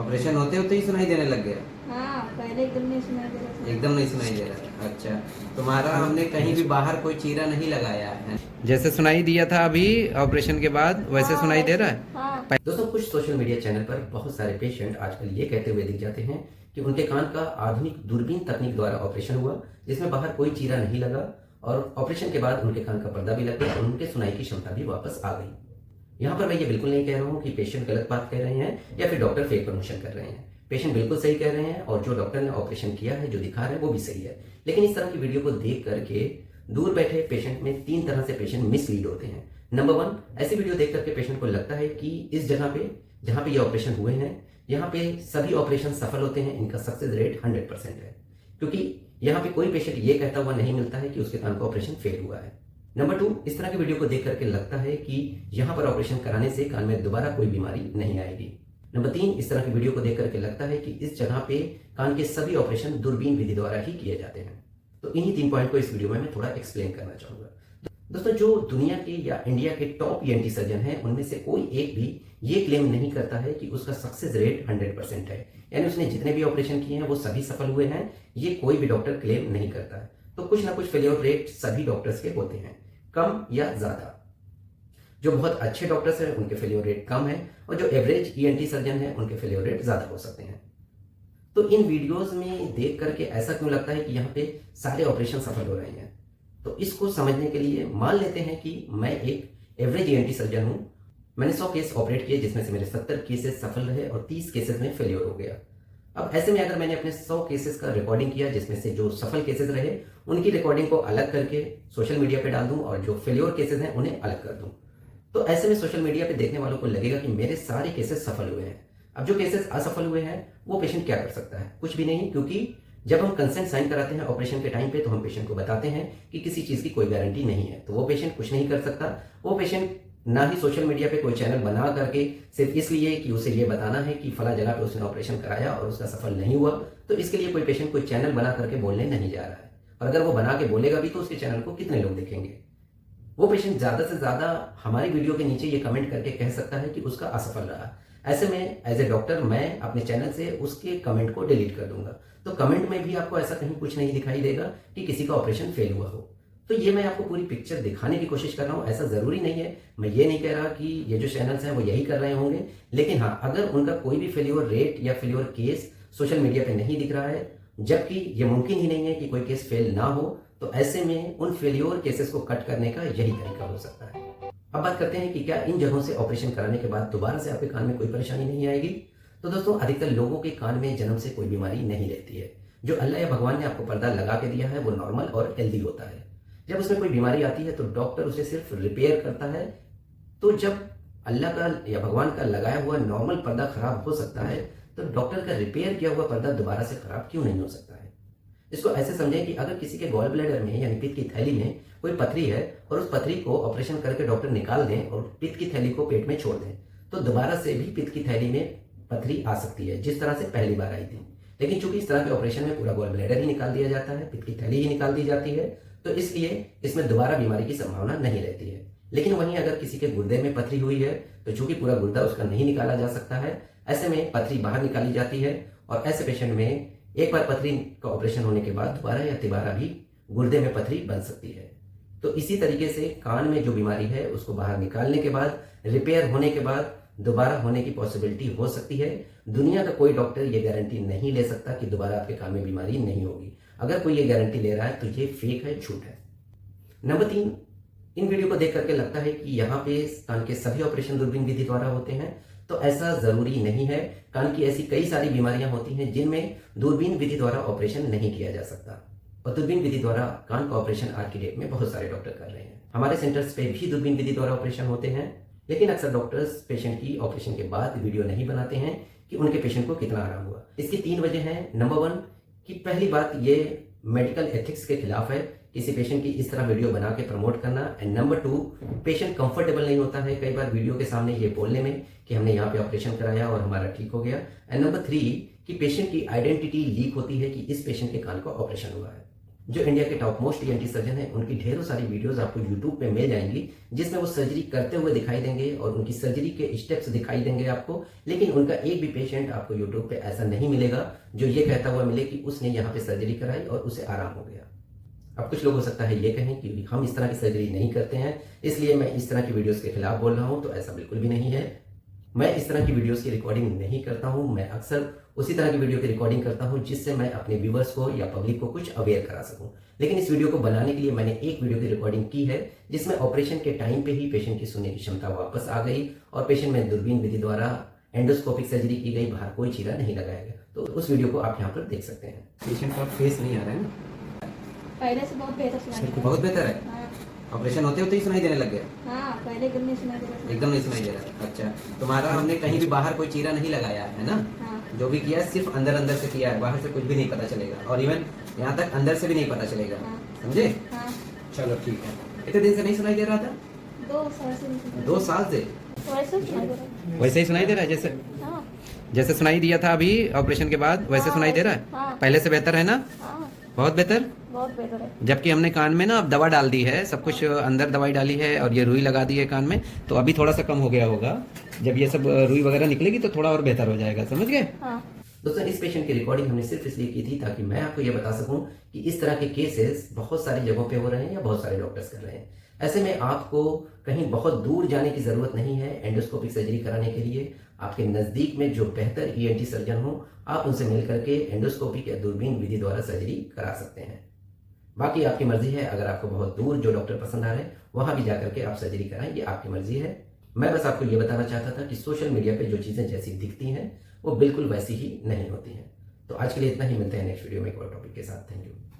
Operation होते होते ही सुनाई देने लग गया? हाँ, पहले एकदम नहीं सुनाई दे रहा था। एकदम नहीं सुनाई दे रहा? अच्छा, तुम्हारा हमने कहीं भी बाहर कोई चीरा नहीं लगाया है। जैसे सुनाई दिया था अभी ऑपरेशन के बाद वैसे हाँ, सुनाई दे रहा है? हाँ। दोस्तों, कुछ सोशल मीडिया चैनल पर बहुत सारे पेशेंट आजकल ये कहते हुए दिख जाते हैं कि उनके कान का आधुनिक दूरबीन तकनीक द्वारा ऑपरेशन हुआ, जिसमें बाहर कोई चीरा नहीं लगा और ऑपरेशन के बाद उनके कान का पर्दा भी लग गया और उनके सुनाई की क्षमता भी वापस आ गई। यहाँ पर मैं ये बिल्कुल नहीं कह रहा हूँ कि पेशेंट गलत बात कह रहे हैं या फिर डॉक्टर फेक प्रमोशन कर रहे हैं। पेशेंट बिल्कुल सही कह रहे हैं और जो डॉक्टर ने ऑपरेशन किया है, जो दिखा रहे हैं वो भी सही है। लेकिन इस तरह की वीडियो को देख करके दूर बैठे पेशेंट में 3 तरह से पेशेंट मिसलीड होते हैं। नंबर 1, ऐसी वीडियो देख करके पेशेंट को लगता है कि इस जगह पे जहाँ पे ये ऑपरेशन हुए हैं, यहाँ पे सभी ऑपरेशन सफल होते हैं, इनका सक्सेस रेट 100% है, क्योंकि यहाँ पे कोई पेशेंट ये कहता हुआ नहीं मिलता है कि उसके कान का ऑपरेशन फेल हुआ है। नंबर 2, इस तरह की वीडियो को देख करके लगता है कि यहाँ पर ऑपरेशन कराने से कान में दोबारा कोई बीमारी नहीं आएगी। नंबर 3, इस तरह की वीडियो को देख करके लगता है कि इस जगह पे कान के सभी ऑपरेशन दूरबीन विधि द्वारा ही किए जाते हैं। तो इन्हीं 3 पॉइंट को इस वीडियो में मैं थोड़ा एक्सप्लेन करना चाहूंगा। दोस्तों, जो दुनिया के या इंडिया के टॉप ईएनटी सर्जन हैं, उनमें से कोई एक भी ये क्लेम नहीं करता है कि उसका सक्सेस रेट 100% है, यानी उसने जितने भी ऑपरेशन किए हैं वो सभी सफल हुए हैं। ये कोई भी डॉक्टर क्लेम नहीं करता है। तो कुछ ना कुछ फेलियर रेट सभी डॉक्टर्स के होते हैं, कम या ज्यादा। जो बहुत अच्छे डॉक्टर्स हैं उनके फेलियर रेट कम है और जो एवरेज ईएनटी सर्जन हैं उनके फेलियर रेट ज्यादा हो सकते हैं। तो इन वीडियोस में देख करके ऐसा क्यों लगता है कि यहाँ पे सारे ऑपरेशन सफल हो रहे हैं? तो इसको समझने के लिए मान लेते हैं कि मैं एक एवरेज ईएनटी सर्जन हूं। मैंने 100 केस ऑपरेट किए, जिसमें से मेरे 70 केसेस सफल रहे और 30 केसेस में फेलियर हो गया। अब ऐसे में अगर मैंने अपने 100 केसेस का रिकॉर्डिंग किया, जिसमें से जो सफल केसेस रहे उनकी रिकॉर्डिंग को अलग करके सोशल मीडिया पे डाल दूं और जो फेलियर केसेस हैं उन्हें अलग कर दूं, तो ऐसे में सोशल मीडिया पे देखने वालों को लगेगा कि मेरे सारे केसेस सफल हुए हैं। अब जो केसेस असफल हुए हैं वो पेशेंट क्या कर सकता है? कुछ भी नहीं, क्योंकि जब हम कंसेंट साइन कराते हैं ऑपरेशन के टाइम पे तो हम पेशेंट को बताते हैं कि किसी चीज की कोई गारंटी नहीं है। तो वो पेशेंट कुछ नहीं कर सकता। वो पेशेंट ना ही सोशल मीडिया पे कोई चैनल बना करके सिर्फ इसलिए कि उसे ये बताना है कि फला जगह पे उसने ऑपरेशन कराया और उसका सफल नहीं हुआ, तो इसके लिए कोई पेशेंट कोई चैनल बना करके बोलने नहीं जा रहा है। और अगर वो बना के बोलेगा भी तो उसके चैनल को कितने लोग देखेंगे? वो पेशेंट ज्यादा से ज्यादा हमारी वीडियो के नीचे ये कमेंट करके कह सकता है कि उसका असफल रहा। ऐसे में एज ए डॉक्टर मैं अपने चैनल से उसके कमेंट को डिलीट कर दूंगा। तो कमेंट में भी आपको ऐसा कहीं कुछ नहीं दिखाई देगा कि किसी का ऑपरेशन फेल हुआ हो। तो ये मैं आपको पूरी पिक्चर दिखाने की कोशिश कर रहा हूँ। ऐसा जरूरी नहीं है, मैं ये नहीं कह रहा कि ये जो चैनल्स हैं वो यही कर रहे होंगे, लेकिन हाँ, अगर उनका कोई भी फेल्योर रेट या फेल्योर केस सोशल मीडिया पे नहीं दिख रहा है, जबकि ये मुमकिन ही नहीं है कि कोई केस फेल ना हो, तो ऐसे में उन फेल्योर केसेस को कट करने का यही तरीका हो सकता है। अब बात करते हैं कि क्या इन जगहों से ऑपरेशन कराने के बाद दोबारा से आपके कान में कोई परेशानी नहीं आएगी? तो दोस्तों, अधिकतर लोगों के कान में जन्म से कोई बीमारी नहीं रहती है। जो अल्लाह या भगवान ने आपको पर्दा लगा के दिया है वो नॉर्मल और हेल्दी होता है। जब उसमें कोई बीमारी आती है तो डॉक्टर उसे सिर्फ रिपेयर करता है। तो जब अल्लाह का या भगवान का लगाया हुआ नॉर्मल पर्दा खराब हो सकता है, तो डॉक्टर का रिपेयर किया हुआ पर्दा दोबारा से खराब क्यों नहीं हो सकता है? इसको ऐसे समझें कि अगर किसी के गॉल ब्लैडर में यानी पित्त की थैली में कोई पथरी है और उस पथरी को ऑपरेशन करके डॉक्टर निकाल दें और पित्त की थैली को पेट में छोड़ दें, तो दोबारा से भी पित्त की थैली में पथरी आ सकती है, जिस तरह से पहली बार आई थी। लेकिन चूंकि इस तरह के ऑपरेशन में पूरा गॉल ब्लैडर ही निकाल दिया जाता है, पित्त की थैली ही निकाल दी जाती है, तो इसलिए इसमें दोबारा बीमारी की संभावना नहीं रहती है। लेकिन वहीं अगर किसी के गुर्दे में पथरी हुई है, तो चूंकि पूरा गुर्दा उसका नहीं निकाला जा सकता है, ऐसे में पथरी बाहर निकाली जाती है और ऐसे पेशेंट में एक बार पथरी का ऑपरेशन होने के बाद दोबारा या तिबारा भी गुर्दे में पथरी बन सकती है। तो इसी तरीके से कान में जो बीमारी है उसको बाहर निकालने के बाद, रिपेयर होने के बाद दोबारा होने की पॉसिबिलिटी हो सकती है। दुनिया का कोई डॉक्टर ये गारंटी नहीं ले सकता कि दोबारा आपके कान में बीमारी नहीं होगी। अगर कोई ये गारंटी ले रहा है तो ये फेक है, झूठ है। नंबर 3, इन वीडियो को देख करके लगता है कि यहाँ पे कान के सभी ऑपरेशन दूरबीन विधि द्वारा होते हैं, तो ऐसा जरूरी नहीं है। कान की ऐसी कई सारी बीमारियां होती हैं जिनमें दूरबीन विधि द्वारा ऑपरेशन नहीं किया जा सकता, और दूरबीन विधि द्वारा कान का ऑपरेशन आज की डेट में बहुत सारे डॉक्टर कर रहे हैं। हमारे सेंटर्स पे भी दूरबीन विधि द्वारा ऑपरेशन होते हैं, लेकिन अक्सर डॉक्टर्स पेशेंट की ऑपरेशन के बाद वीडियो नहीं बनाते हैं कि उनके पेशेंट को कितना आराम हुआ। इसकी 3 वजह हैं। नंबर 1 कि पहली बात, ये मेडिकल एथिक्स के खिलाफ है किसी पेशेंट की इस तरह वीडियो बना के प्रमोट करना। एंड नंबर 2, पेशेंट कंफर्टेबल नहीं होता है कई बार वीडियो के सामने ये बोलने में कि हमने यहाँ पे ऑपरेशन कराया और हमारा ठीक हो गया। एंड नंबर 3 कि पेशेंट की आइडेंटिटी लीक होती है कि इस पेशेंट के कान का ऑपरेशन हुआ है। जो इंडिया के टॉप मोस्ट ईएनटी सर्जन हैं, उनकी ढेरों सारी वीडियोस आपको यूट्यूब पे मिल जाएंगी, जिसमें वो सर्जरी करते हुए दिखाई देंगे और उनकी सर्जरी के स्टेप्स दिखाई देंगे आपको। लेकिन उनका एक भी पेशेंट आपको यूट्यूब पे ऐसा नहीं मिलेगा जो ये कहता हुआ मिले कि उसने यहाँ पे सर्जरी कराई और उसे आराम हो गया। अब कुछ लोग हो सकता है ये कहें कि हम इस तरह की सर्जरी नहीं करते हैं, इसलिए मैं इस तरह की वीडियोस के खिलाफ बोल रहा हूं। तो ऐसा बिल्कुल भी नहीं है। मैं इस तरह की वीडियोस की रिकॉर्डिंग नहीं करता हूं। मैं अक्सर उसी तरह की वीडियो की रिकॉर्डिंग करता हूं जिससे मैं अपने व्यूवर्स को या पब्लिक को कुछ अवेयर करा सकूं। लेकिन इस वीडियो को बनाने के लिए मैंने एक वीडियो की रिकॉर्डिंग की है जिसमें ऑपरेशन के टाइम पे ही पेशेंट की सुनने की क्षमता वापस आ गई और पेशेंट में दूरबीन विधि द्वारा एंडोस्कोपिक सर्जरी की गई, बाहर कोई चीरा नहीं लगाया गया। तो उस वीडियो को आप यहाँ पर देख सकते हैं। पेशेंट का फेस नहीं आ रहा है ना, पहले से बहुत बेहतर सुनाई दे रहा बहुत बेहतर है। है। हाँ, ऑपरेशन होते होते ही सुनाई देने लग गया, हाँ, पहले एकदम नहीं सुनाई दे रहा था। एकदम नहीं सुनाई दे रहा। अच्छा, तुम्हारा हमने कहीं भी बाहर कोई चीरा नहीं लगाया है ना, हाँ, जो भी किया है सिर्फ अंदर अंदर से किया है, बाहर से कुछ भी नहीं पता चलेगा और इवन यहाँ तक अंदर से भी नहीं पता चलेगा। हाँ। समझे? हाँ, चलो ठीक है। इतने दिन से नहीं सुनाई दे रहा था? 2 साल से नहीं सुनाई 2 साल से वैसे सुनाई दे रहा है। वैसे ही सुनाई दे रहा है, जैसे हाँ, जैसे सुनाई दिया था अभी ऑपरेशन के बाद, वैसे हाँ, सुनाई दे रहा हाँ। है? पहले से बेहतर है ना? हाँ, बहुत बेहतर। बहुत बेहतर है। जबकि हमने कान में ना अब दवा डाल दी है, सब कुछ अंदर दवाई डाली है और ये रुई लगा दी है कान में, तो अभी थोड़ा सा कम हो गया होगा। जब ये सब रुई वगैरह निकलेगी तो थोड़ा और बेहतर हो जाएगा। समझ गए? हाँ, दोस्तों, इस पेशेंट की रिकॉर्डिंग हमने सिर्फ इसलिए की थी ताकि मैं आपको ये बता सकूं कि इस तरह के केसेस बहुत सारी जगहों पे हो रहे हैं या बहुत सारे डॉक्टर्स कर रहे हैं। ऐसे में आपको कहीं बहुत दूर जाने की जरूरत नहीं है एंडोस्कोपिक सर्जरी कराने के लिए। आपके नजदीक में जो बेहतर ईएनटी सर्जन हो, आप उनसे मिल करके एंडोस्कोपिक या दूरबीन विधि द्वारा सर्जरी करा सकते हैं। बाकी आपकी मर्जी है, अगर आपको बहुत दूर जो डॉक्टर पसंद आ रहे हैं वहां भी जाकर के आप सर्जरी कराएं, ये आपकी मर्जी है। मैं बस आपको ये बताना चाहता था कि सोशल मीडिया पे जो चीजें जैसी दिखती हैं वो बिल्कुल वैसी ही नहीं होती हैं। तो आज के लिए इतना ही, मिलते हैं नेक्स्ट वीडियो में एक और टॉपिक के साथ। Thank you.